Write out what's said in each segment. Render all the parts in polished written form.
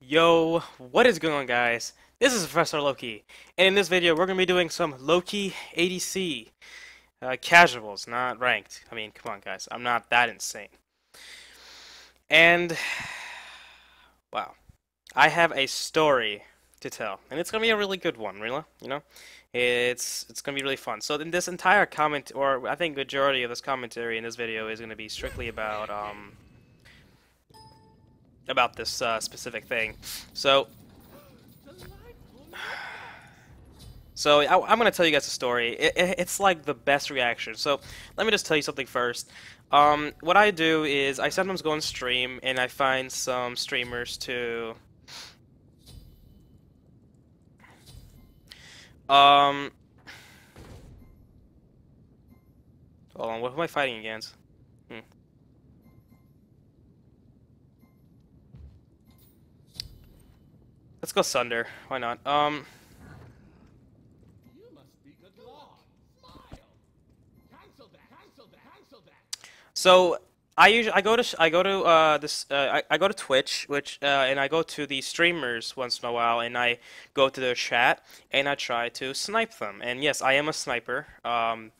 Yo, what is going on, guys? This is Professor Loki, and in this video we're going to be doing some Loki ADC. Casuals, not ranked. I mean, come on, guys, I'm not that insane. And, wow, I have a story to tell, and it's going to be a really good one, really, you know? It's going to be really fun. So in this entire comment, or I think majority of this commentary in this video is going to be strictly about this specific thing. I'm gonna tell you guys a story. It's like the best reaction. So let me just tell you something first. What I do is I sometimes go on stream and I find some streamers to um. Hold on, what am I fighting against? Hmm. Let's go Sunder. Why not? So I go to Twitch, which and I go to the streamers once in a while, and I go to their chat and I try to snipe them. And yes, I am a sniper. And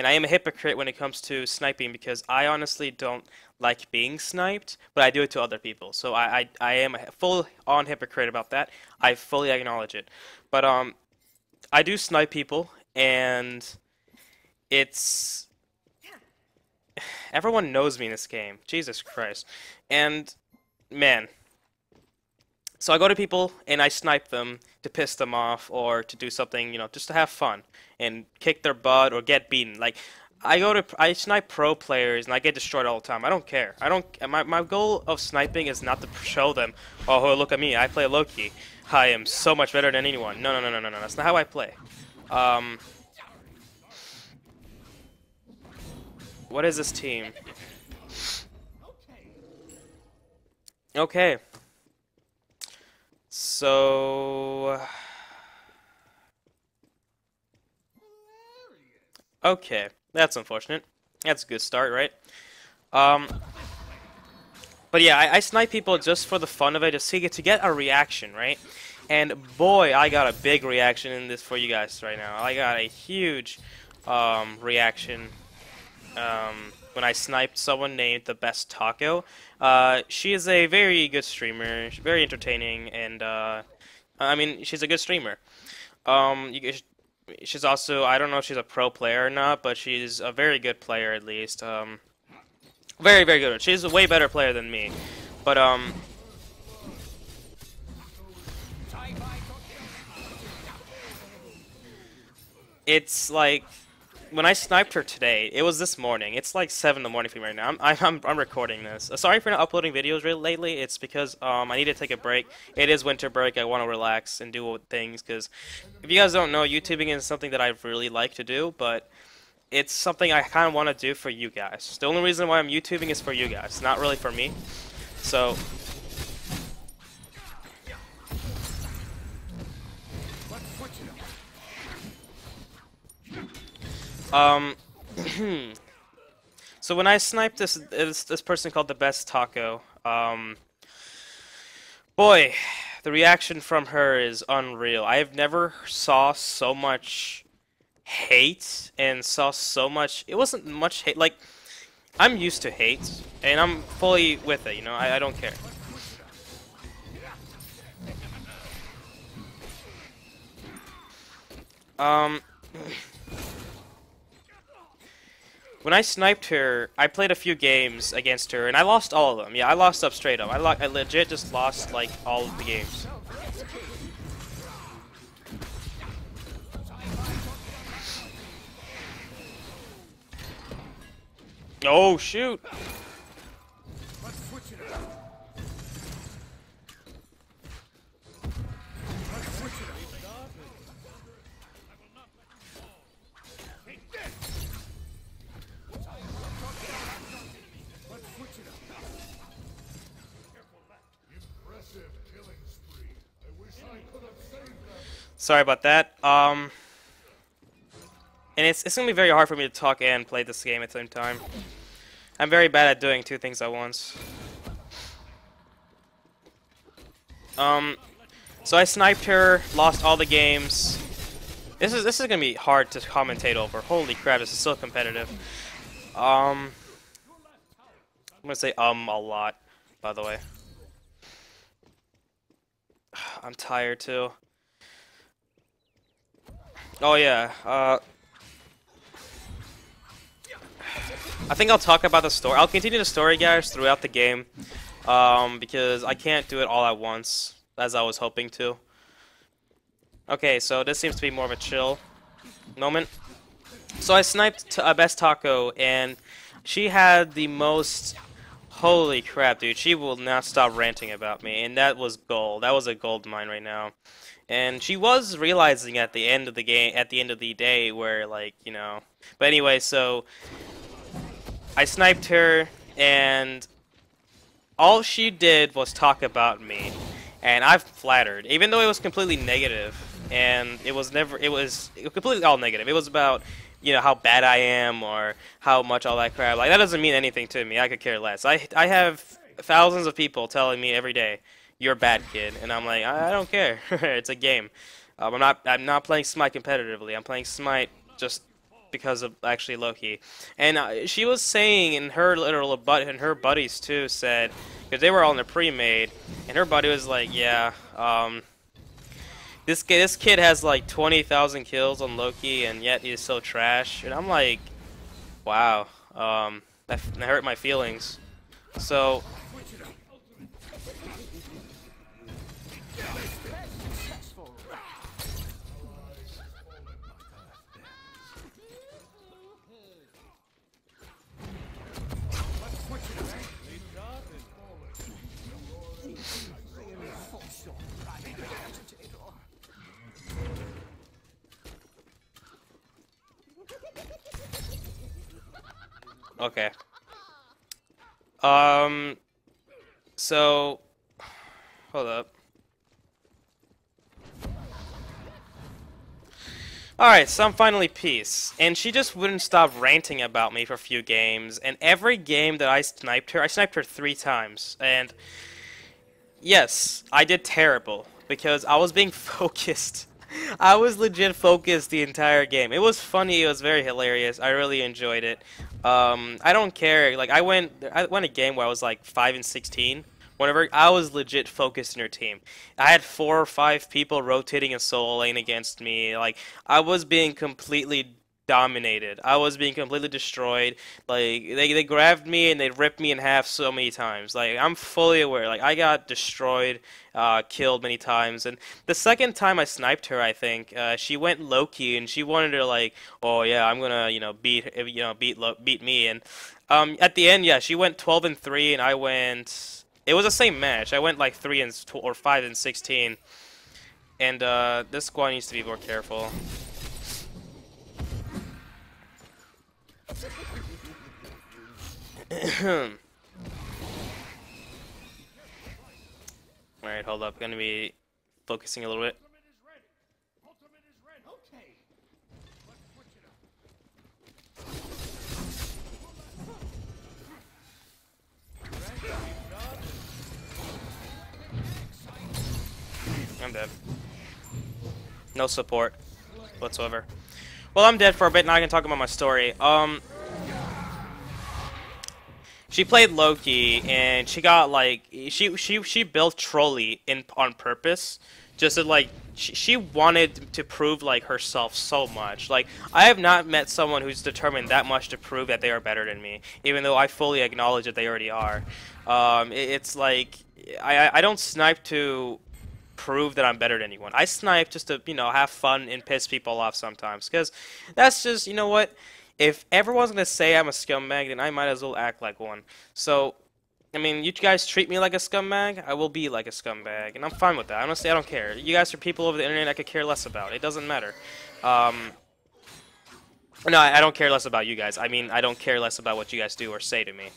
I am a hypocrite when it comes to sniping because I honestly don't like being sniped, but I do it to other people. So I am a full-on hypocrite about that. I fully acknowledge it. But I do snipe people, and it's everyone knows me in this game. Jesus Christ. And man, so I go to people and I snipe them to piss them off or to do something, just to have fun and kick their butt or get beaten. Like I snipe pro players and I get destroyed all the time. I don't care. I don't my goal of sniping is not to show them, "Oh, look at me. I play Loki. I am so much better than anyone." No, no, no, no, no, no. That's not how I play. Um what is this team? Okay. So okay, that's unfortunate. That's a good start, right? Um, but yeah, I snipe people just for the fun of it, just to get a reaction, right? And boy, I got a big reaction in this for you guys right now. I got a huge reaction when I sniped someone named the Best Taco. She is a very good streamer, very entertaining, and I mean, she's a good streamer. She's also, I don't know if she's a pro player or not, but she's a very good player at least. Very, very good. She's a way better player than me. But, it's like, when I sniped her today, it was this morning. It's like 7 in the morning for me right now. I'm recording this. Sorry for not uploading videos really lately. It's because I need to take a break. It is winter break. I want to relax and do things because if you guys don't know, YouTubing is something that I really like to do, but it's something I kind of want to do for you guys. The only reason why I'm YouTubing is for you guys, not really for me. So, um, so when I sniped this person called the Best Taco, boy, the reaction from her is unreal. I have never saw so much hate and saw so much. It wasn't much hate. Like I'm used to hate, and I'm fully with it. I don't care. Um. When I sniped her, I played a few games against her, and I lost all of them. Yeah, I lost up straight up. I legit just lost, like, all of the games. Oh, shoot! Sorry about that. And it's gonna be very hard for me to talk and play this game at the same time. I'm very bad at doing two things at once. So I sniped her, lost all the games. This is gonna be hard to commentate over. Holy crap, this is so competitive. I'm gonna say a lot, by the way. I'm tired too. Oh yeah, I think I'll talk about the story. I'll continue the story, guys, throughout the game, because I can't do it all at once, as I was hoping to. Okay, so this seems to be more of a chill moment. So I sniped Best Taco, and she had the most... Holy crap, dude. She will not stop ranting about me, and that was gold. That was a gold mine right now. And she was realizing at the end of the game, at the end of the day, where, like, you know... But anyway, so... I sniped her, and... all she did was talk about me. And I've flattered, even though it was completely negative. And it was never... It was completely all negative. It was about... you know, how bad I am or how much all that crap. Like, that doesn't mean anything to me. I could care less. I have thousands of people telling me every day, you're a bad kid. And I'm like, I don't care. It's a game. I'm not playing Smite competitively. I'm playing Smite just because of actually Loki. And she was saying, and her buddies too said, because they were all in the pre-made, and her buddy was like, yeah, this kid has like 20,000 kills on Loki, and yet he's so trash. And I'm like, wow, that hurt my feelings. So, okay. So, hold up. Alright, so I'm finally peace. And she just wouldn't stop ranting about me for a few games. And every game that I sniped her 3 times. And yes, I did terrible. Because I was being focused. I was legit focused the entire game. It was funny, it was very hilarious. I really enjoyed it. I don't care. Like, I went a game where I was like 5 and 16. Whenever I was legit focused in her team, I had 4 or 5 people rotating a solo lane against me. Like, I was being completely dominated. I was being completely destroyed. Like, they grabbed me and they ripped me in half so many times. Like, I'm fully aware. Like, I got destroyed, killed many times. And the second time I sniped her, I think she went Loki and she wanted to, like, oh yeah, I'm gonna, you know, beat me. And at the end, yeah, she went 12 and 3 and I went. It was the same match. I went like 3 and or 5 and 16, and this squad needs to be more careful. All right, hold up. Gonna be focusing a little bit. I'm dead. No support whatsoever. Well, I'm dead for a bit. Now I can talk about my story. She played Loki, and she got like she built Trolly on purpose, just to like she wanted to prove like herself so much. Like, I have not met someone who's determined that much to prove that they are better than me, even though I fully acknowledge that they already are. It's like I don't snipe to prove that I'm better than anyone. I snipe just to, you know, have fun and piss people off sometimes, because that's just, you know what, if everyone's gonna say I'm a scumbag, then I might as well act like one. So, I mean, you guys treat me like a scumbag, I will be like a scumbag, and I'm fine with that. Honestly, I don't care. You guys are people over the internet I could care less about. It doesn't matter. No, I don't care less about you guys. I mean, I don't care less about what you guys do or say to me.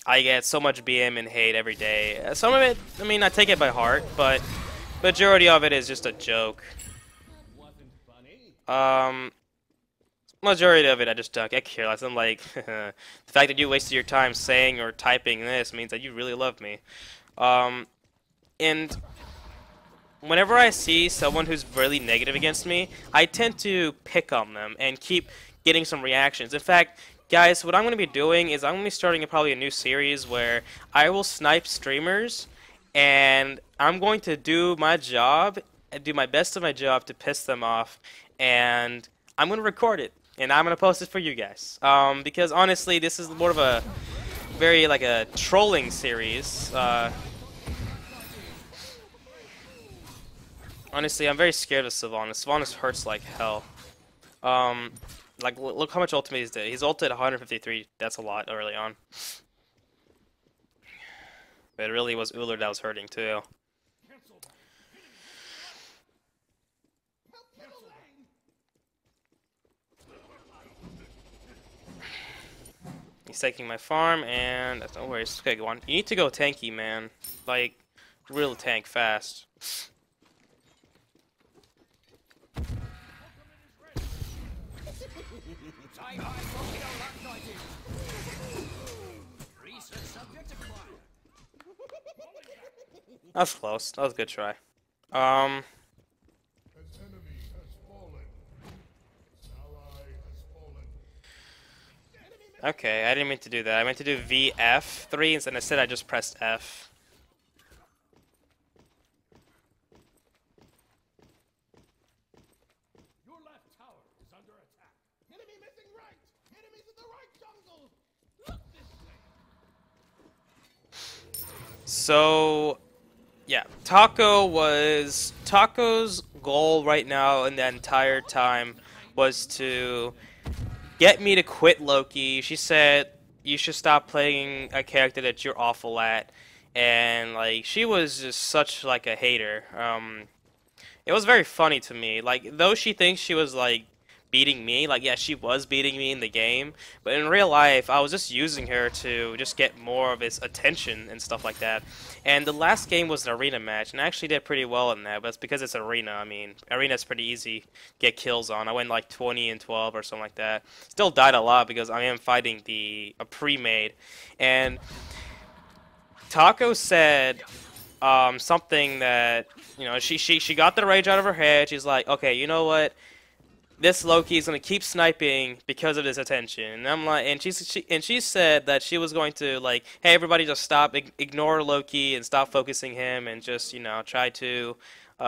I get so much BM and hate every day. Some of it, I mean, I take it by heart, but majority of it is just a joke. Majority of it I just don't get careless. I'm like, the fact that you wasted your time saying or typing this means that you really love me. And whenever I see someone who's really negative against me, I tend to pick on them and keep getting some reactions. In fact, guys, what I'm going to be doing is I'm going to be starting probably a new series where I will snipe streamers, and I'm going to do my job and do my best of my job to piss them off, and I'm going to record it, and I'm going to post it for you guys. Because honestly, this is more of a very like a trolling series. Honestly, I'm very scared of Sylvanas. Sylvanas hurts like hell. Like, look how much ultimate he's did. He's ulted 153. That's a lot early on. But it really was Ullr that was hurting, too. He's taking my farm, and no worries. Okay, go on. You need to go tanky, man. Like, real tank fast. That was close. That was a good try. Okay, I didn't mean to do that. I meant to do VF3, and instead I just pressed F. Your left tower is under attack. Enemy missing right. Enemies in the right jungle. Look this way. So, yeah, Taco's goal right now in the entire time was to get me to quit Loki. She said you should stop playing a character that you're awful at, and like she was just such like a hater. It was very funny to me. Like, though she thinks she was like beating me, like, yeah, she was beating me in the game, but in real life I was just using her to just get more of his attention and stuff like that. And the last game was an arena match, and I actually did pretty well in that, but it's because it's arena. I mean, arena's pretty easy to get kills on. I went like 20 and 12 or something like that. Still died a lot because I am fighting a pre-made. And Taco said something that, you know, she got the rage out of her head. She's like, okay, you know what? This Loki is gonna keep sniping because of this attention. And I'm like, and she said that she was going to like, hey, everybody, just stop, ignore Loki and stop focusing him, and just, you know, try to, you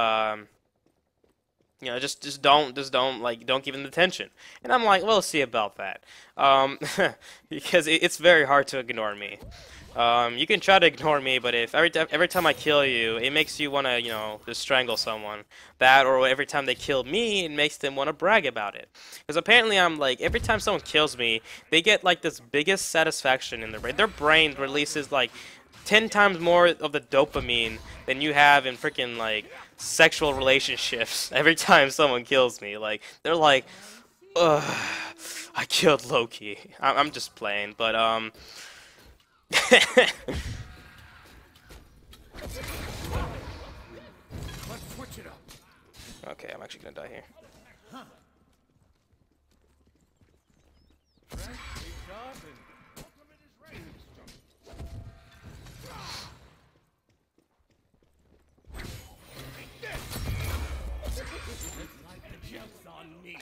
know, just don't like, don't give him the attention. And I'm like, we'll see about that, because it's very hard to ignore me. You can try to ignore me, but if every time I kill you, it makes you want to, you know, just strangle someone. That, or every time they kill me, it makes them want to brag about it. Because apparently I'm like, every time someone kills me, they get like this biggest satisfaction in their brain. Their brain releases like 10 times more of the dopamine than you have in freaking like sexual relationships every time someone kills me. Like, they're like, ugh, I killed Loki. I'm just playing, but Let's switch it up. okay, I'm actually gonna die here.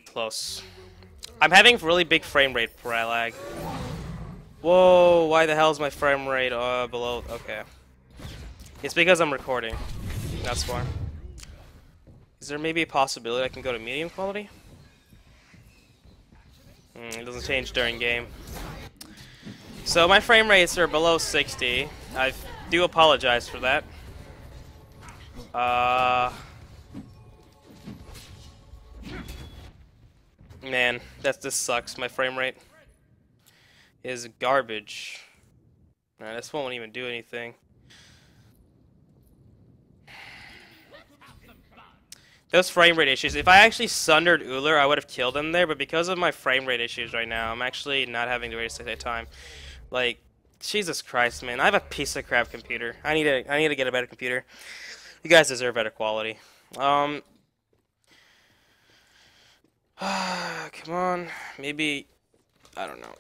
Close. I'm having really big frame rate lag. Whoa, why the hell is my frame rate below? Okay. It's because I'm recording. That's why. Is there maybe a possibility I can go to medium quality? It doesn't change during game. So my frame rates are below 60. I do apologize for that. Man, this sucks. My frame rate is garbage. Nah, this won't even do anything. Those frame rate issues. If I actually sundered Ullr, I would have killed him there, but because of my frame rate issues right now, I'm actually not having to waste that time. Like, Jesus Christ, man. I have a piece of crap computer. I need to get a better computer. You guys deserve better quality. Come on. Maybe, I don't know.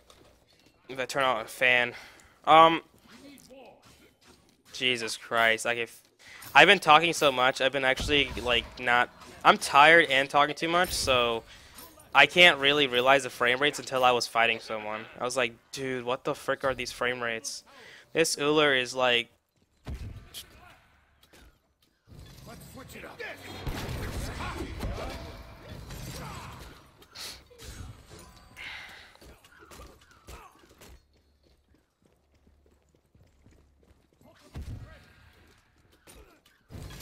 If I turn on a fan. Jesus Christ. I've been talking so much. I've been actually like not. I'm tired and talking too much, so I can't really realize the frame rates until I was fighting someone. I was like, dude, what the frick are these frame rates? This Uller is like. Let's switch it up.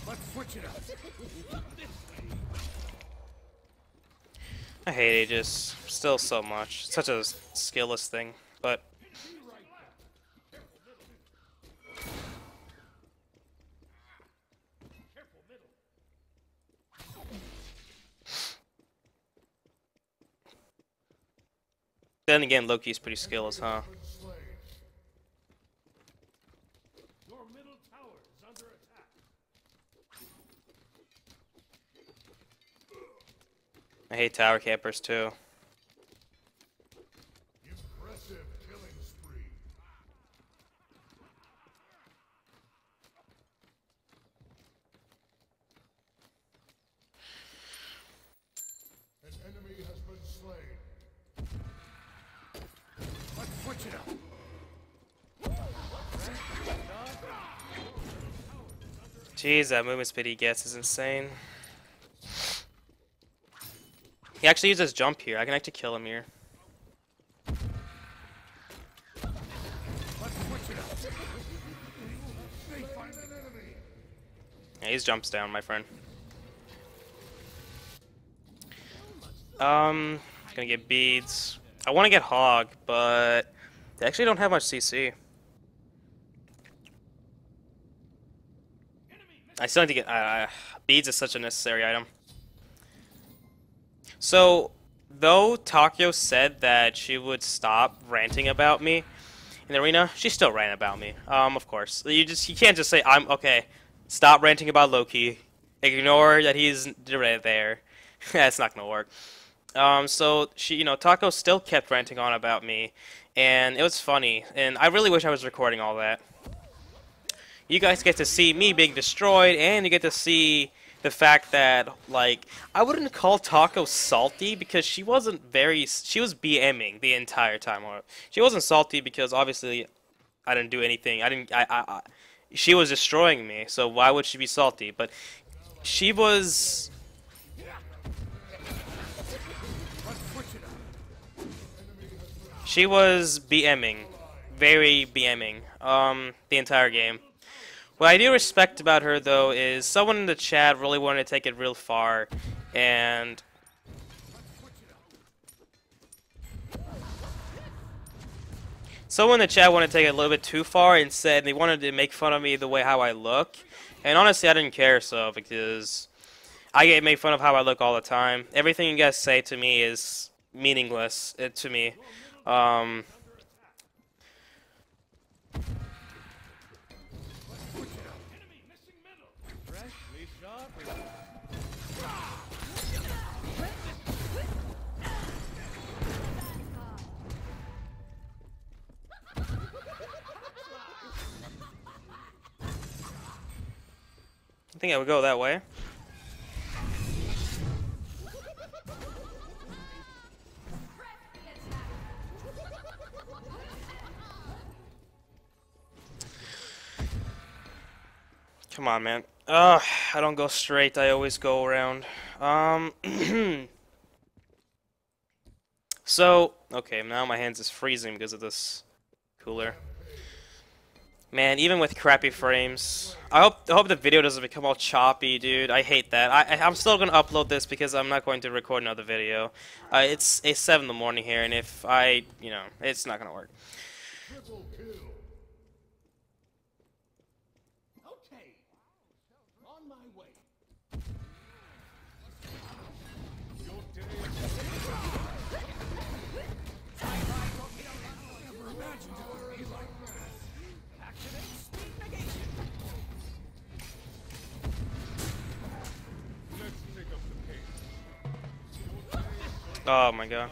Let's switch it up. I hate Aegis. Still so much. Such a skillless thing, but. Then again, Loki's pretty skillless, huh? Your middle tower is under attack. I hate tower campers too. Impressive killing spree. An enemy has been slain. Let's switch it up. Jeez, that movement speed he gets is insane. He actually uses jump here. I can actually kill him here. Let's switch it up. They find an enemy. Yeah, he's jumps down, my friend. Gonna get beads. I want to get Hog, but they actually don't have much CC. I still need to get beads is such a necessary item. So, though Takeo said that she would stop ranting about me in the arena, she still ran about me. Of course, you can't just say I'm okay. Stop ranting about Loki. Ignore that he's right there. That's not gonna work. So she, Takeo still kept ranting on about me, and it was funny. And I really wish I was recording all that. You guys get to see me being destroyed, and you get to see the fact that, like, I wouldn't call Takeo salty because she wasn't she was BMing the entire time. She wasn't salty because obviously I didn't do anything. She was destroying me, so why would she be salty? But she was. She was BMing, very BMing, the entire game. What I do respect about her, though, is someone in the chat really wanted to take it real far, and someone in the chat wanted to take it a little bit too far and said they wanted to make fun of me the way how I look, and honestly, I didn't care so because I get made fun of how I look all the time. Everything you guys say to me is meaningless to me. I think I would go that way. Come on, man. I don't go straight. I always go around. So, okay, now my hands is freezing because of this cooler. Man, even with crappy frames, I hope the video doesn't become all choppy, dude. I hate that. I'm still gonna upload this because I'm not going to record another video. It's 7 in the morning here, and if it's not gonna work. Triple kill. Okay. On my way. Your day. Never imagined it would be like this. Activate speed negation. Let's pick up the pace. Oh my god.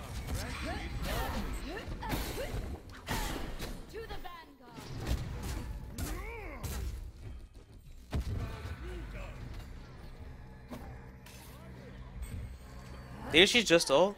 To the vanguard. Did she just ult?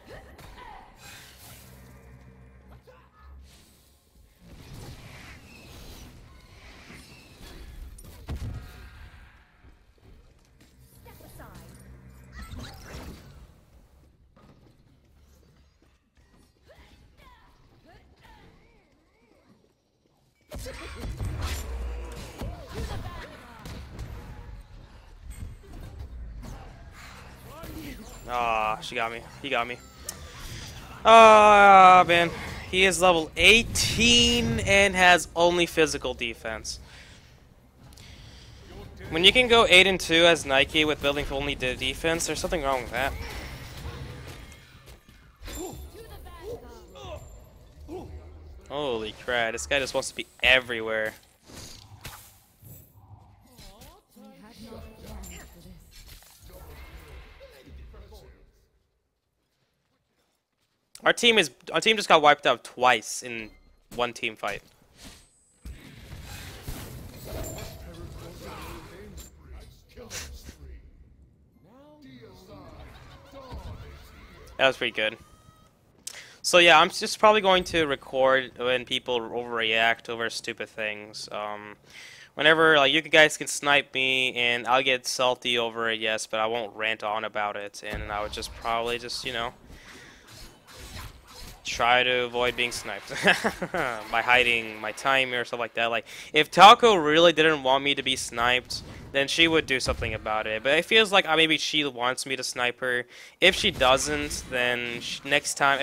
Ah, she got me. He got me. Ah, man. He is level 18 and has only physical defense. When you can go 8 and 2 as Nike with building only defense, there's something wrong with that. Holy crap, this guy just wants to be everywhere. Our team just got wiped out twice in one team fight. That was pretty good. So yeah, I'm just probably going to record when people overreact over stupid things. Whenever like you guys can snipe me and I'll get salty over it, yes, but I won't rant on about it, and I would just probably just, you know, try to avoid being sniped by hiding my timer or stuff like that. Like, if Taco really didn't want me to be sniped, then she would do something about it. But it feels like maybe she wants me to snipe her. If she doesn't, then next time,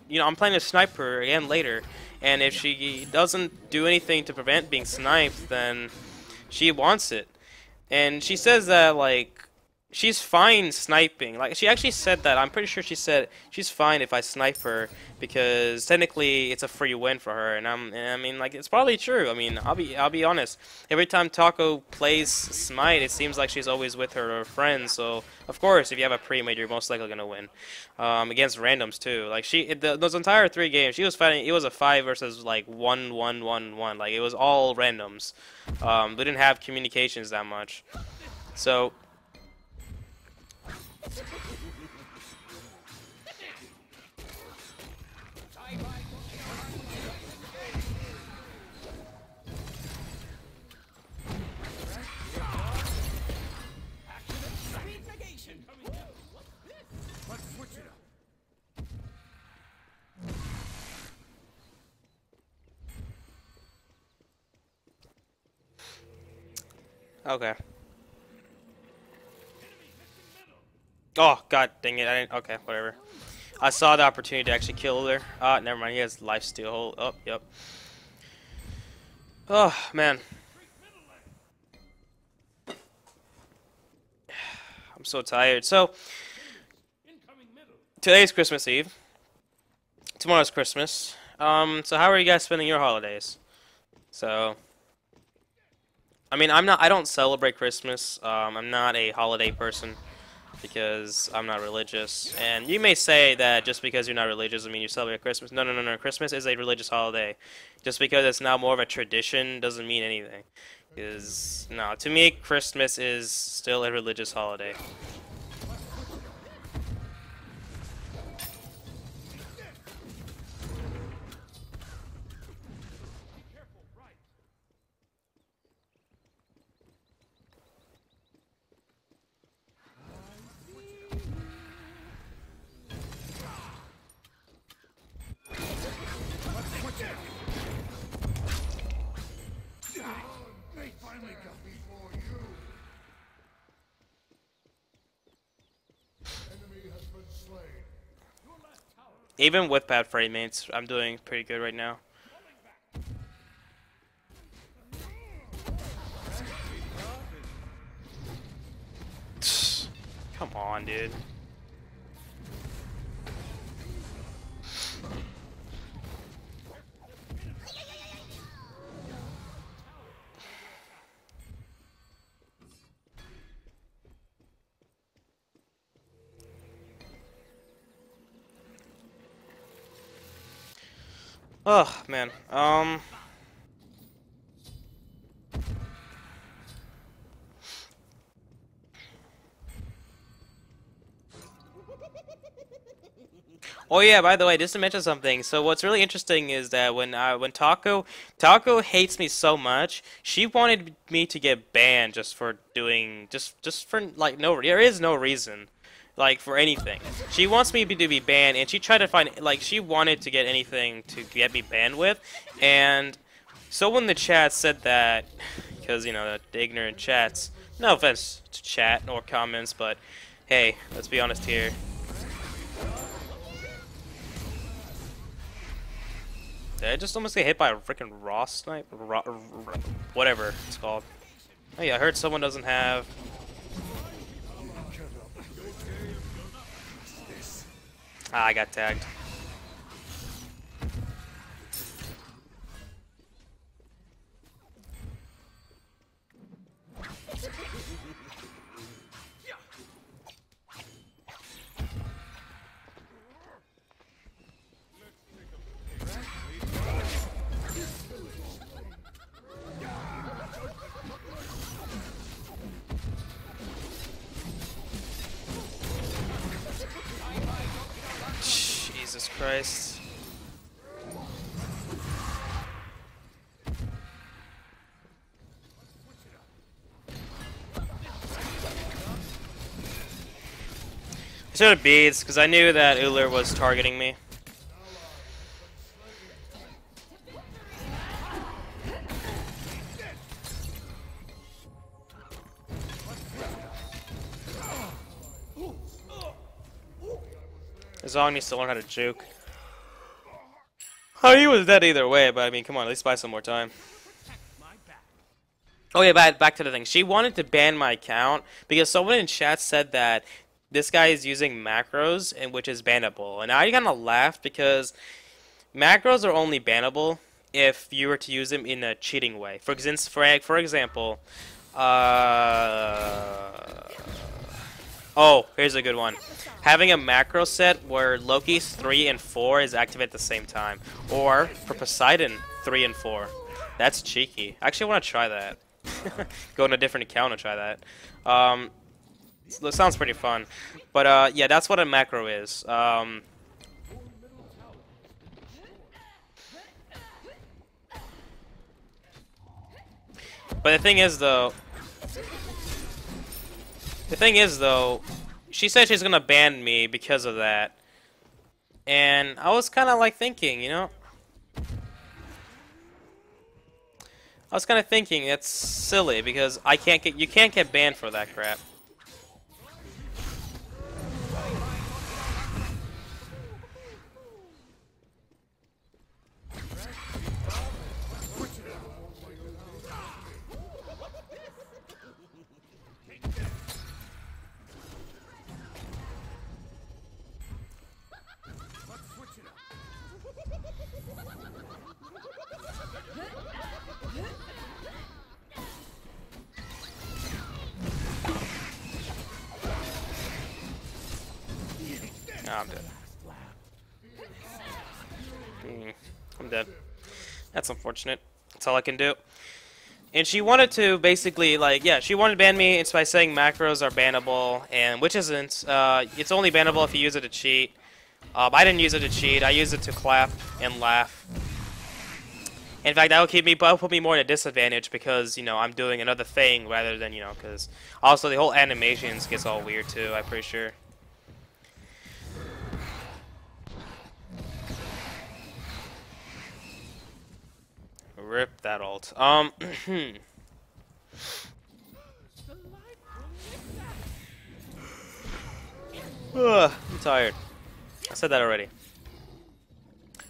you know, I'm planning to snipe her again later. And if she doesn't do anything to prevent being sniped, then she wants it. And she says that, like, she's fine sniping. Like, she actually said that. I'm pretty sure she said she's fine if I snipe her because technically it's a free win for her. And I mean, like, it's probably true. I mean, I'll be honest. Every time Taco plays Smite, it seems like she's always with her friends. So of course, if you have a pre-made, you're most likely gonna win. Against randoms too. Like those entire 3 games, she was fighting. It was a 5 versus like 1, 1, 1, 1. Like it was all randoms. We didn't have communications that much. So. Okay. Oh, god dang it. I didn't. Okay, whatever. I saw the opportunity to actually kill her. Never mind. He has life steal. Hold. Oh, yep. Oh, man. I'm so tired. So, today's Christmas Eve. Tomorrow's Christmas. So how are you guys spending your holidays? So, I mean, I don't celebrate Christmas. I'm not a holiday person because I'm not religious. And you may say that just because you're not religious, I mean you celebrate Christmas. No, no, no, no. Christmas is a religious holiday. Just because it's now more of a tradition doesn't mean anything. Because, no, to me, Christmas is still a religious holiday. Even with bad frame mates, I'm doing pretty good right now. Come on, dude. Oh, man. Oh yeah, by the way, just to mention something. So what's really interesting is that when Taco hates me so much, she wanted me to get banned just for doing just for like no there is no reason. Like for anything. She wants me to be banned and she tried to find like she wanted to get anything to get me banned with and someone in the chat said that because you know the ignorant chats. No offense to chat or comments, but hey, let's be honest here. Did I just almost get hit by a freaking raw snipe? Whatever it's called. Oh yeah, I heard someone doesn't have... Ah, I got tagged. Jesus Christ. I should have beads because I knew that Uller was targeting me. Zong needs to learn how to juke. Oh, he was dead either way, but I mean, come on, at least buy some more time. Oh yeah, back to the thing. She wanted to ban my account because someone in chat said that this guy is using macros, and which is bannable. And I kind of laughed because macros are only bannable if you were to use them in a cheating way. For example, oh, here's a good one. Having a macro set where Loki's 3 and 4 is activated at the same time. Or, for Poseidon, 3 and 4. That's cheeky. Actually, I want to try that. Go on a different account and try that. That sounds pretty fun. But, yeah, that's what a macro is. But the thing is, though... she said she's gonna ban me because of that. And I was kind of like thinking, you know? I was kind of thinking it's silly because you can't get banned for that crap. Oh, I'm dead. I'm dead. That's unfortunate. That's all I can do. And she wanted to basically, like, yeah, she wanted to ban me. It's by saying macros are bannable, and which isn't. It's only bannable if you use it to cheat. I didn't use it to cheat. I used it to clap and laugh. In fact, that will put me more at a disadvantage because, you know, I'm doing another thing rather than, you know, because also the whole animations gets all weird too, I'm pretty sure. Rip that ult. I'm tired. I said that already.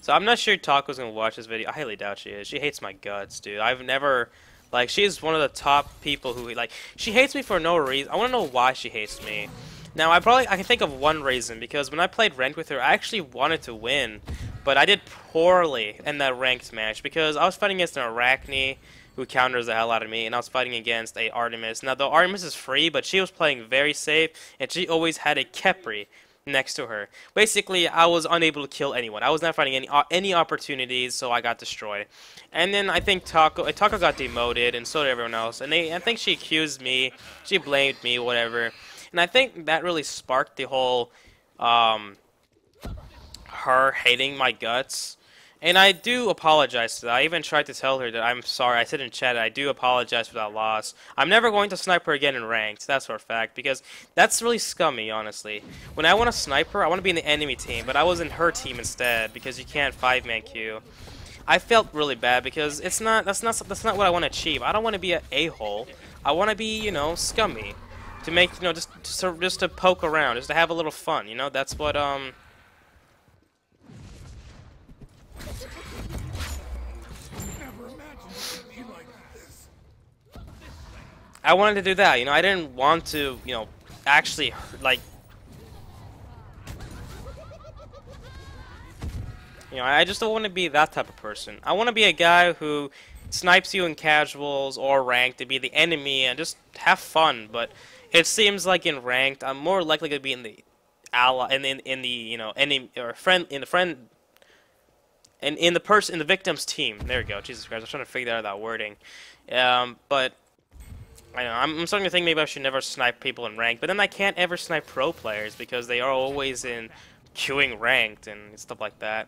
So I'm not sure Taco's gonna watch this video. I highly doubt she is. She hates my guts, dude. I've never, like, she's one of the top people who, like, she hates me for no reason. I wanna know why she hates me. Now, I can think of one reason, because when I played ranked with her, I actually wanted to win, but I did poorly in that ranked match, because I was fighting against an Arachne, who counters the hell out of me, and I was fighting against a Artemis. Now, the Artemis is free, but she was playing very safe, and she always had a Kepri next to her. Basically, I was unable to kill anyone. I was not finding any opportunities, so I got destroyed. And then I think Taco got demoted, and so did everyone else. And I think she accused me, she blamed me, whatever. And I think that really sparked the whole, her hating my guts. And I do apologize to that. I even tried to tell her that I'm sorry. I said in chat, I do apologize for that loss. I'm never going to snipe her again in ranked, that's for a fact, because that's really scummy, honestly. When I want to snipe her, I want to be in the enemy team, but I was in her team instead, because you can't 5-man queue. I felt really bad because that's not what I want to achieve. I don't want to be an a-hole. I want to be, you know, scummy. To make, you know, just to poke around, just to have a little fun, you know? That's what I wanted to do that, you know. I didn't want to, you know, actually like, you know, I just don't want to be that type of person. I want to be a guy who snipes you in casuals or ranked to be the enemy and just have fun. But it seems like in ranked, I'm more likely to be in the ally, in the you know, enemy or friend in the friend. And in the victim's team. There we go. Jesus Christ, I was trying to figure out that wording. But I know I'm starting to think maybe I should never snipe people in ranked. But then I can't ever snipe pro players because they are always in queuing ranked and stuff like that.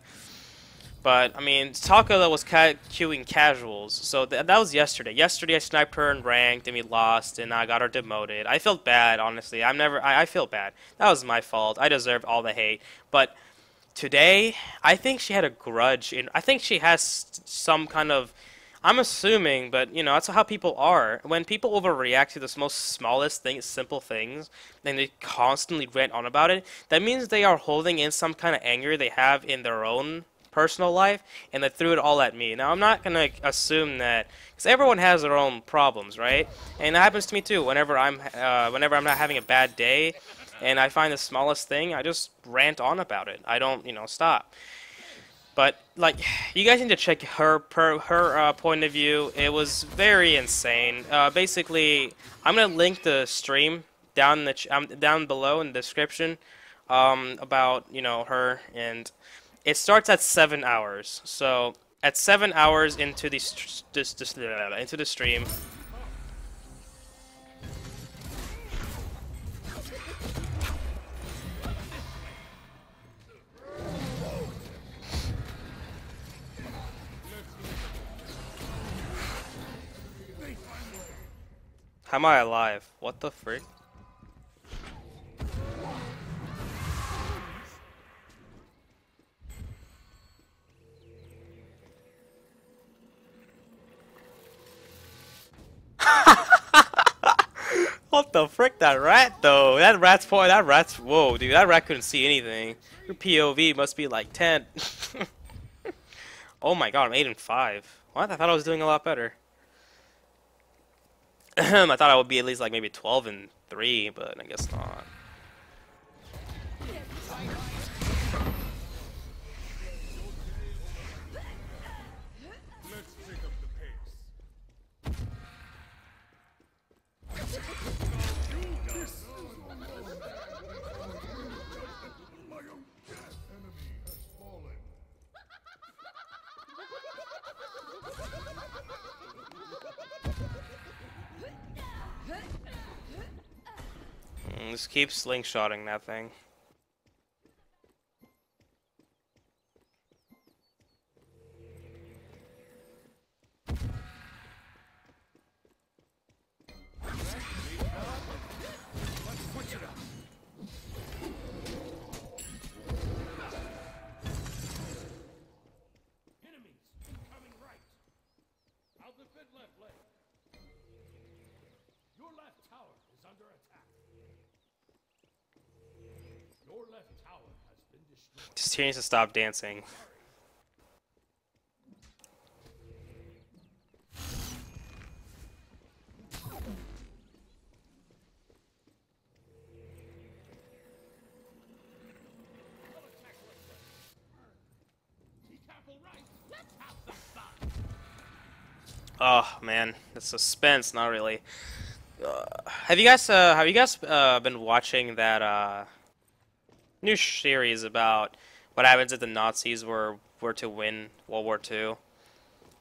But I mean, Taka though was queuing casuals, so that was yesterday. Yesterday I sniped her in ranked and we lost, and I got her demoted. I felt bad, honestly. I feel bad. That was my fault. I deserved all the hate. But today, I think she had a grudge. I think she has some kind of. I'm assuming, but you know, that's how people are. When people overreact to the most smallest things, simple things, and they constantly rant on about it, that means they are holding in some kind of anger they have in their own personal life, and they threw it all at me. Now, I'm not gonna assume that, because everyone has their own problems, right? And that happens to me too. Whenever I'm not having a bad day, and I find the smallest thing, I just rant on about it. I don't, you know, stop. But like, you guys need to check her point of view. It was very insane. Basically, I'm gonna link the stream down down below in the description about, you know, her, and it starts at 7 hours. So at 7 hours into the into the stream. How am I alive? What the frick? What the frick, that rat though? That rat's, whoa, dude, that rat couldn't see anything. Your POV must be like 10. Oh my god, I'm 8 and 5. What? I thought I was doing a lot better. I thought I would be at least like maybe 12 and 3, but I guess not. Just keep slingshotting that thing. Just he needs to stop dancing. Oh man, the suspense. Not really. Have you guys been watching that new series about what happens if the Nazis were to win World War II?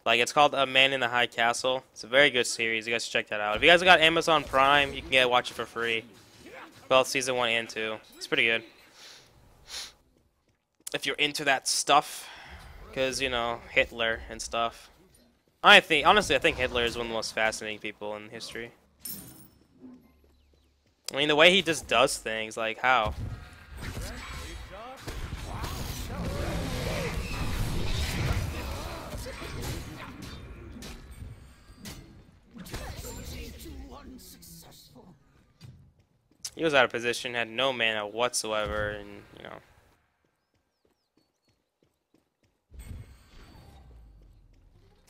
Like, it's called A Man in the High Castle. It's a very good series. You guys should check that out. If you guys got Amazon Prime, you can watch it for free. Both season 1 and 2. It's pretty good. if you're into that stuff, because you know Hitler and stuff. I think honestly, I think Hitler is one of the most fascinating people in history. I mean, the way he just does things, like how. He was out of position, had no mana whatsoever, and you know.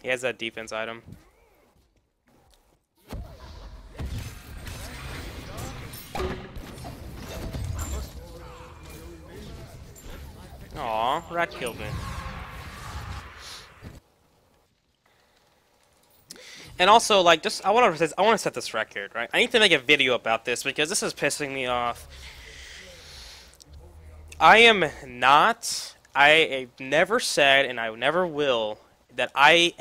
He has that defense item. Aw, rat killed me. And also, like, just I want to set this record, right? I need to make a video about this because this is pissing me off. I've never said, and I never will, that I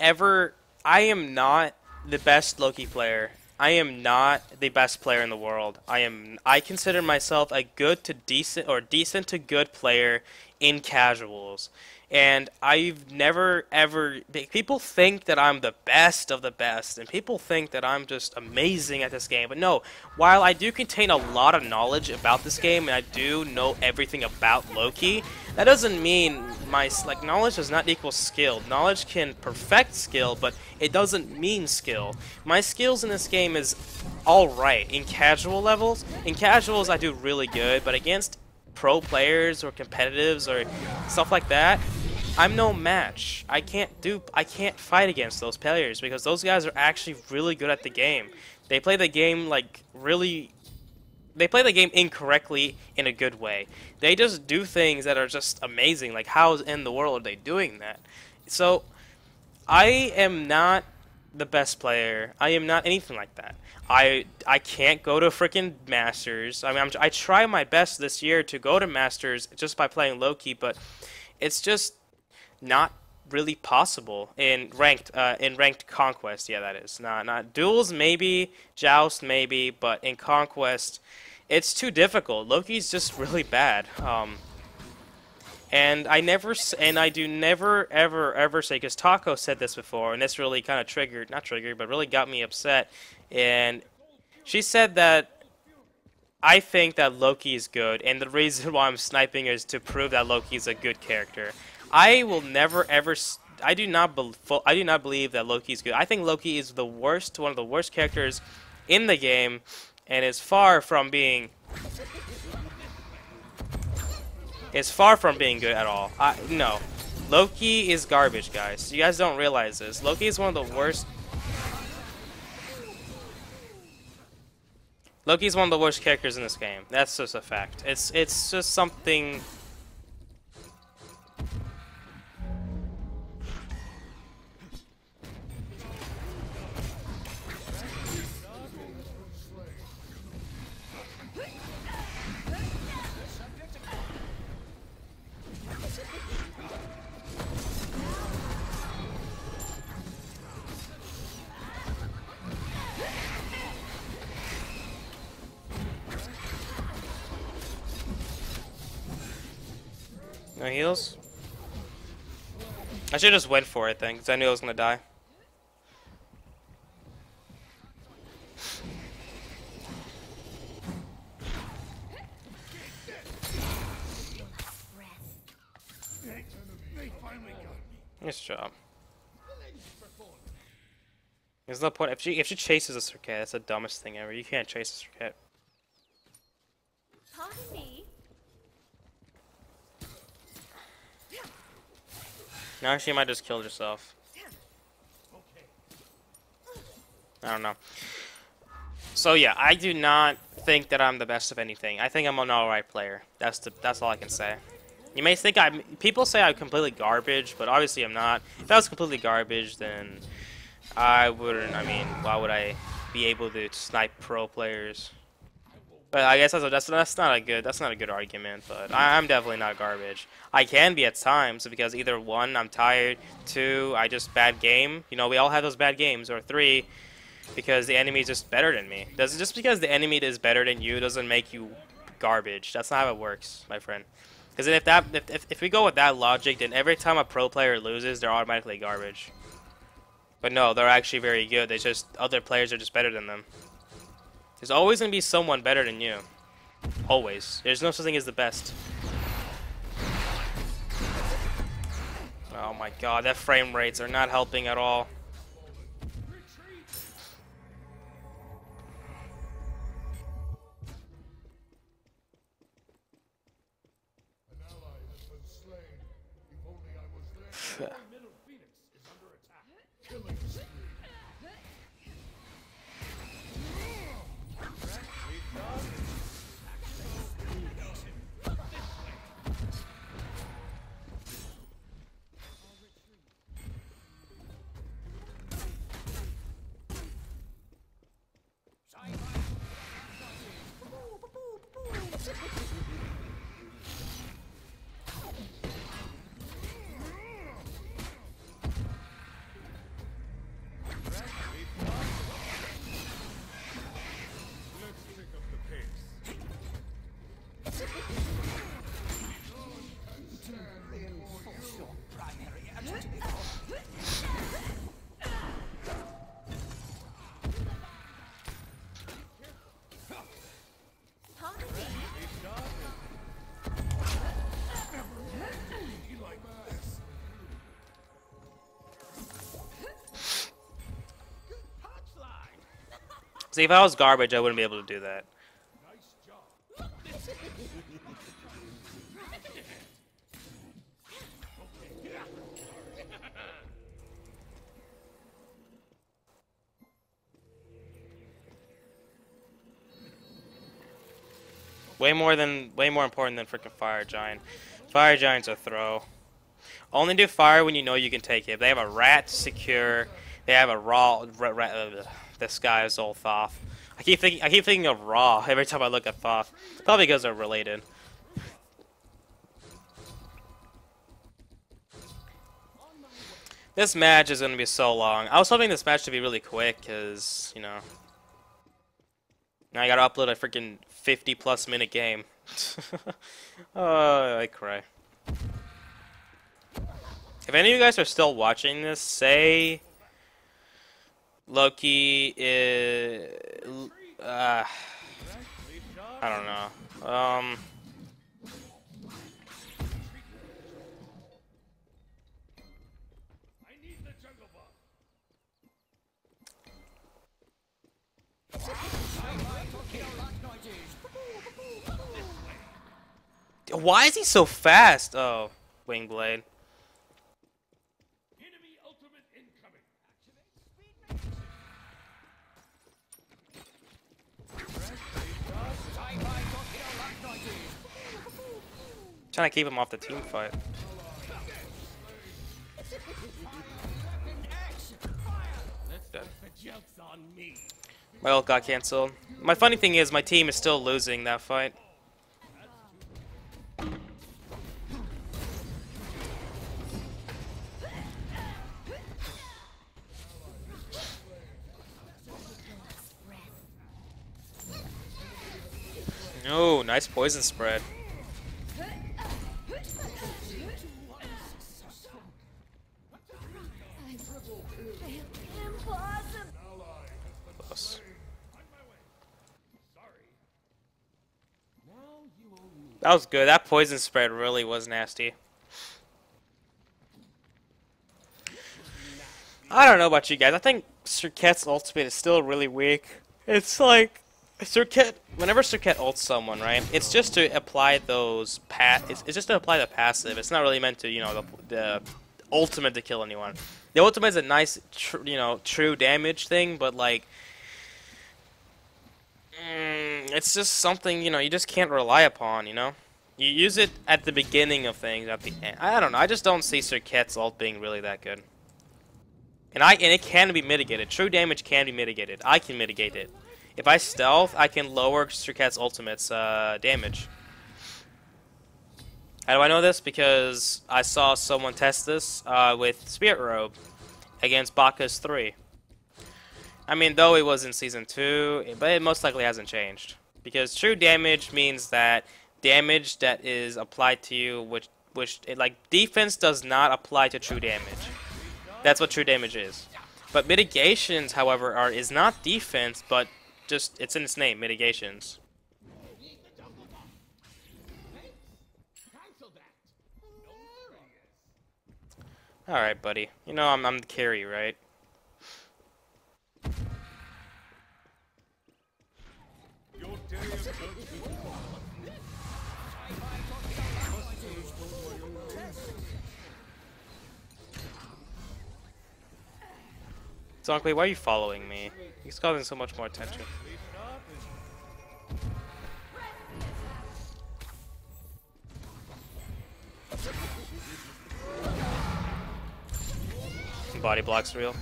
am not the best Loki player. I am not the best player in the world. I consider myself a good to decent or decent to good player in casuals. And I've never ever people think that I'm the best of the best and people think that I'm just amazing at this game. But no, while I do contain a lot of knowledge about this game and I do know everything about Loki, that doesn't mean my knowledge does not equal skill. Knowledge can perfect skill, but it doesn't mean skill. My skills in this game is all right in casual levels. In casuals I do really good, but against pro players or competitives or stuff like that, I'm no match. I can't fight against those players because those guys are actually really good at the game. They play the game they play the game incorrectly in a good way. They just do things that are just amazing. Like, how in the world are they doing that? So I am not the best player. I am not anything like that. I can't go to freaking Masters. I mean, I try my best this year to go to Masters just by playing Loki, but it's just not really possible in ranked conquest. Yeah, that is not duels, maybe Joust, maybe, but in conquest, it's too difficult. Loki's just really bad. And I do never ever say, because Taco said this before, and this really kind of not triggered, but really got me upset. And she said that I think that Loki is good, and the reason why I'm sniping is to prove that Loki is a good character. I will never ever. I do not believe that Loki is good. I think Loki is one of the worst characters in the game, and is far from being good at all. No, Loki is garbage, guys. You guys don't realize this. Loki is one of the worst. Loki's one of the worst characters in this game. That's just a fact. It's just something. No heals? I should just went for it then, because I knew I was going to die. Nice job. There's no point. If she chases a Circuit, that's the dumbest thing ever. You can't chase a Circuit. Pardon me. Now she might just kill herself. I don't know. So yeah, I do not think that I'm the best of anything. I think I'm an alright player. That's all I can say. You may think people say I'm completely garbage, but obviously I'm not. If I was completely garbage, then I wouldn't. I mean, why would I be able to snipe pro players? But I guess that's not a good argument. But I'm definitely not garbage. I can be at times because either one, I'm tired. Two, I just bad game. You know, we all have those bad games. Or three, because the enemy is just better than me. Just because the enemy is better than you doesn't make you garbage. That's not how it works, my friend. Because if we go with that logic, then every time a pro player loses, they're automatically garbage. But no, they're actually very good. They just other players are just better than them. There's always gonna be someone better than you. Always. There's no such thing as the best. Oh my god, that frame rates are not helping at all. An ally has been slain. If only I was there. Middle Phoenix is under attack. Killing spree. See, if I was garbage, I wouldn't be able to do that. Nice job. Way more important than freaking Fire Giant. Fire Giant's a throw. Only do fire when you know you can take it. If they have a rat to secure. They have a raw. This guy is old Thoth. I keep thinking of Raw every time I look at Thoth. Probably because they're related. This match is gonna be so long. I was hoping this match to be really quick, cause you know. Now I gotta upload a freaking 50+ minute game. Oh, I cry. If any of you guys are still watching this, say Loki is I don't know. I need the jungle buff. Why is he so fast? Oh, Wing Blade. Enemy ultimate incoming. Trying to keep him off the team fight. Dead. My ult got cancelled. My funny thing is, my team is still losing that fight. Oh, nice poison spread. Close. That was good. That poison spread really was nasty. I don't know about you guys. I think Serket's ultimate is still really weak. It's like Serket. Whenever Serket ults someone, right? It's just to apply those it's just to apply the passive. It's not really meant to, you know, the ultimate to kill anyone. The ultimate is a nice, true damage thing, but like, it's just something, you know, you just can't rely upon. You know, you use it at the beginning of things. At the end, I don't know. I just don't see Serket's ult being really that good. And it can be mitigated. True damage can be mitigated. I can mitigate it. If I stealth, I can lower Serket's ultimate's damage. How do I know this? Because I saw someone test this with Spirit Robe against Bacchus 3. I mean, though it was in Season 2, but it most likely hasn't changed. Because true damage means that damage that is applied to you, like defense does not apply to true damage. That's what true damage is. But mitigations, however, is not defense, but just it's in its name, mitigations. All right, buddy. You know I'm the carry, right? Zonkly, why are you following me? He's causing so much more attention. Body block's real.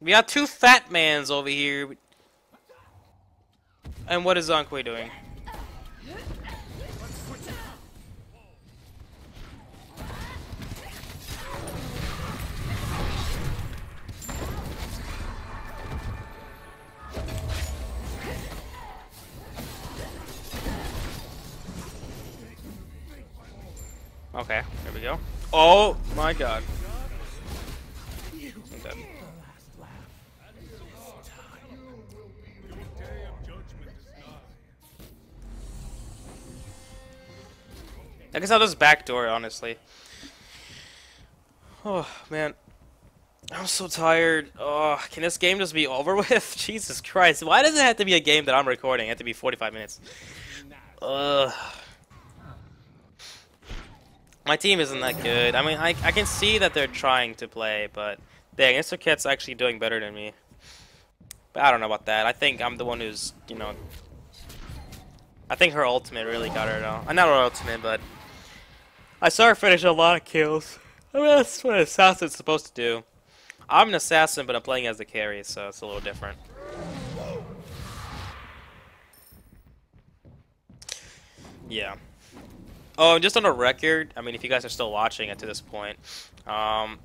We got two fat mans over here. And what is Zonkwe doing? Okay, there we go. Oh my god. I'm dead. I guess I'll just backdoor, honestly. Oh, man. I'm so tired. Oh, can this game just be over with? Jesus Christ. Why does it have to be a game that I'm recording? It has to be 45 minutes. Ugh. My team isn't that good. I mean, I can see that they're trying to play, but dang, Mr. Kit's actually doing better than me. But I don't know about that. I think I'm the one who's, you know... I think her ultimate really got her, though. Not her ultimate, but... I saw her finish a lot of kills. I mean, that's what an assassin's supposed to do. I'm an assassin, but I'm playing as the carry, so it's a little different. Yeah. Oh, and just on a record, I mean, if you guys are still watching it to this point, I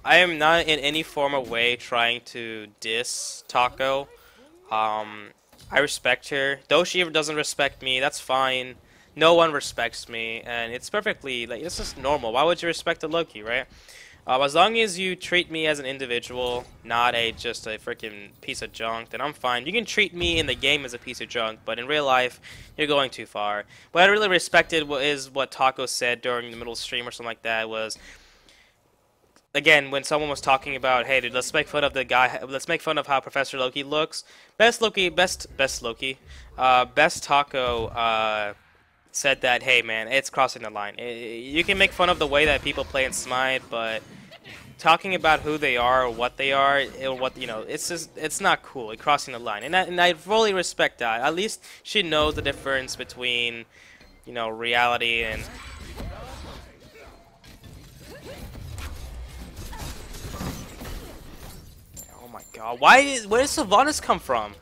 am not in any form of way trying to diss Taco. I respect her. Though she doesn't respect me, that's fine. No one respects me, and it's perfectly, like, it's just normal. Why would you respect a Loki, right? As long as you treat me as an individual, not just a freaking piece of junk, then I'm fine. You can treat me in the game as a piece of junk, but in real life, you're going too far. What I really respected is what Taco said during the middle stream or something like that was, again, when someone was talking about, hey, dude, let's make fun of the guy, let's make fun of how Professor Loki looks. Best Taco, said that, hey man, it's crossing the line. You can make fun of the way that people play in Smite, but talking about who they are or what they are, it's not cool. It's crossing the line, and I fully respect that. At least she knows the difference between, reality and. Oh my God! Where did Sylvanas come from?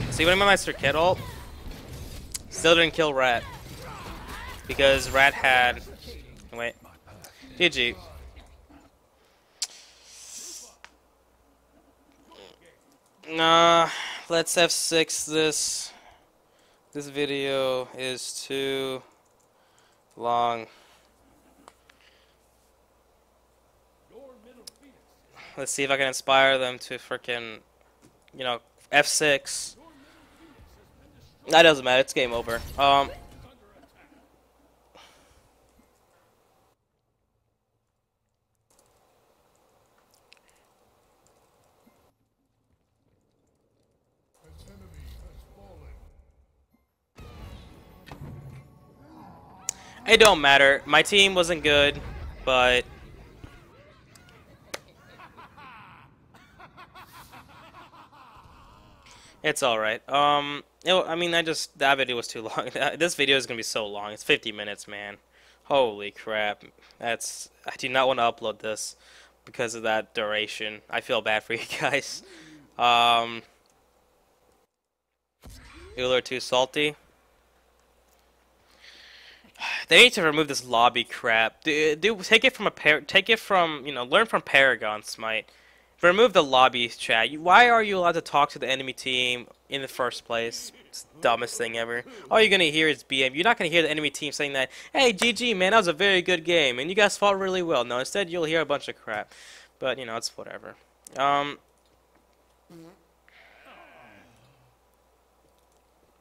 See what I mean, Mr. Kid ult? Still didn't kill Rat. Because Rat had... Wait. GG. Let's F6 this. This video is too long. Let's see if I can inspire them to freaking, F6. That doesn't matter, it's game over. It don't matter. My team wasn't good, but It's alright. I mean, that video was too long. This video is gonna be so long. It's 50 minutes, man. Holy crap. I do not want to upload this because of that duration. I feel bad for you guys. Um, Uller too salty. They need to remove this lobby crap. Take it from learn from Paragon Smite. Remove the lobby chat. Why are you allowed to talk to the enemy team in the first place? It's the dumbest thing ever. All you're gonna hear is BM. You're not gonna hear the enemy team saying that, "Hey, GG, man, that was a very good game, and you guys fought really well." No, instead you'll hear a bunch of crap. But it's whatever. Oh,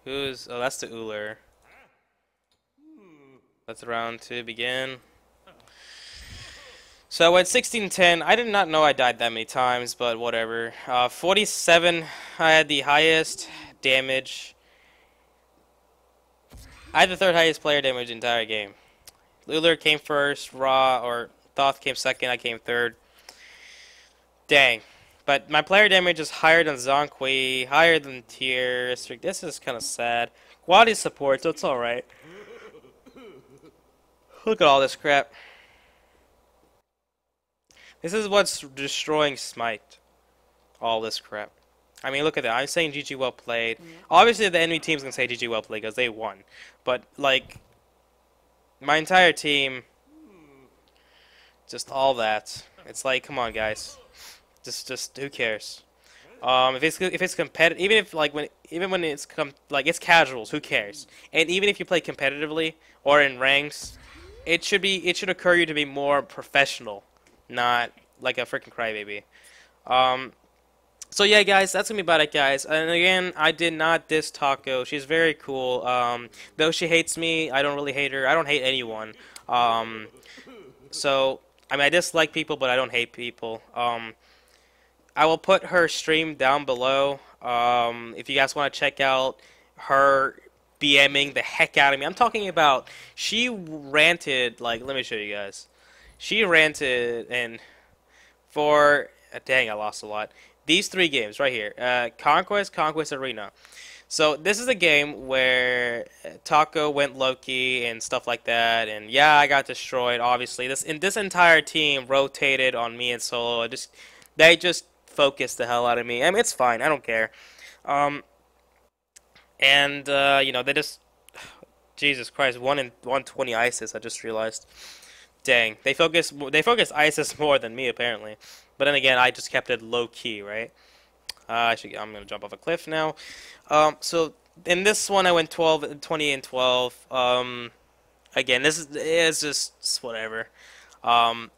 that's the Uller. Let's round 2 begin. So I went 16-10. I did not know I died that many times, but whatever. 47, I had the highest damage. I had the 3rd highest player damage in the entire game. Luller came first, Thoth came second, I came 3rd. Dang. But my player damage is higher than Zonkui, higher than Tears. This is kind of sad. Quality support, so it's alright. Look at all this crap. This is what's destroying Smite. All this crap. I mean, look at that. I'm saying GG well played. Obviously, the enemy team's gonna say GG well played because they won. But, like, my entire team, just all that. It's like, come on, guys. Just who cares? If it's competitive, even when it's it's casuals, who cares? And even if you play competitively or in ranks, it should occur you to be more professional, not like a freaking crybaby. So yeah, guys, that's gonna be about it, guys. And again, I did not diss Taco. She's very cool. Though she hates me, I don't really hate her. I don't hate anyone. So I mean, I dislike people, but I don't hate people. I will put her stream down below. If you guys want to check out her BMing the heck out of me. I'm talking about she ranted, let me show you guys. She ranted and dang, I lost a lot. These 3 games right here. Conquest, Conquest Arena. So this is a game where Taco went Loki and stuff like that, and yeah, I got destroyed. Obviously, this entire team rotated on me and Solo. They just focused the hell out of me. I mean, it's fine. I don't care. They just Jesus Christ, 1 in 120 ISIS. I just realized. Dang, they focus ISIS more than me apparently. But then again, I just kept it low key, right? I'm gonna jump off a cliff now. So in this one, I went 20 and 12. Again, it's just whatever. And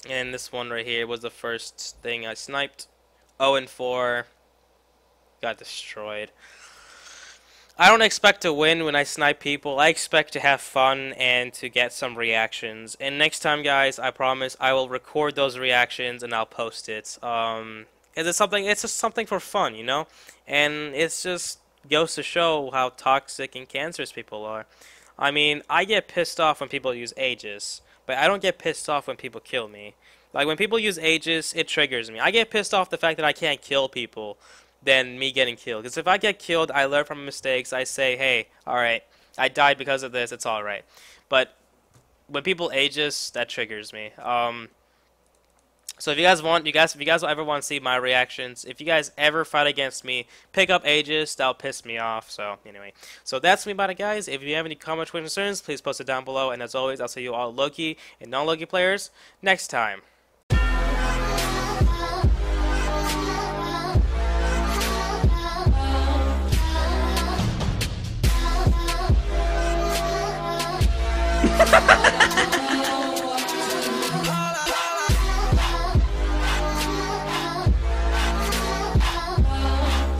this one right here was the first thing I sniped. 0 and 4. Got destroyed. I don't expect to win when I snipe people. I expect to have fun and to get some reactions. And next time, guys, I promise I will record those reactions and I'll post it. It's just something for fun, you know? And it's just goes to show how toxic and cancerous people are. I mean, I get pissed off when people use Aegis, but I don't get pissed off when people kill me. Like, when people use Aegis, it triggers me. I get pissed off the fact that I can't kill people than me getting killed. Because if I get killed, I learn from mistakes. I say, hey, alright, I died because of this, it's alright. But when people Aegis, that triggers me. So if you guys ever want to see my reactions, if you guys ever fight against me, pick up Aegis, that'll piss me off. So anyway, so that's me about it, guys. If you have any comments or concerns, please post it down below. And as always, I'll see you all Loki and non-Loki players next time.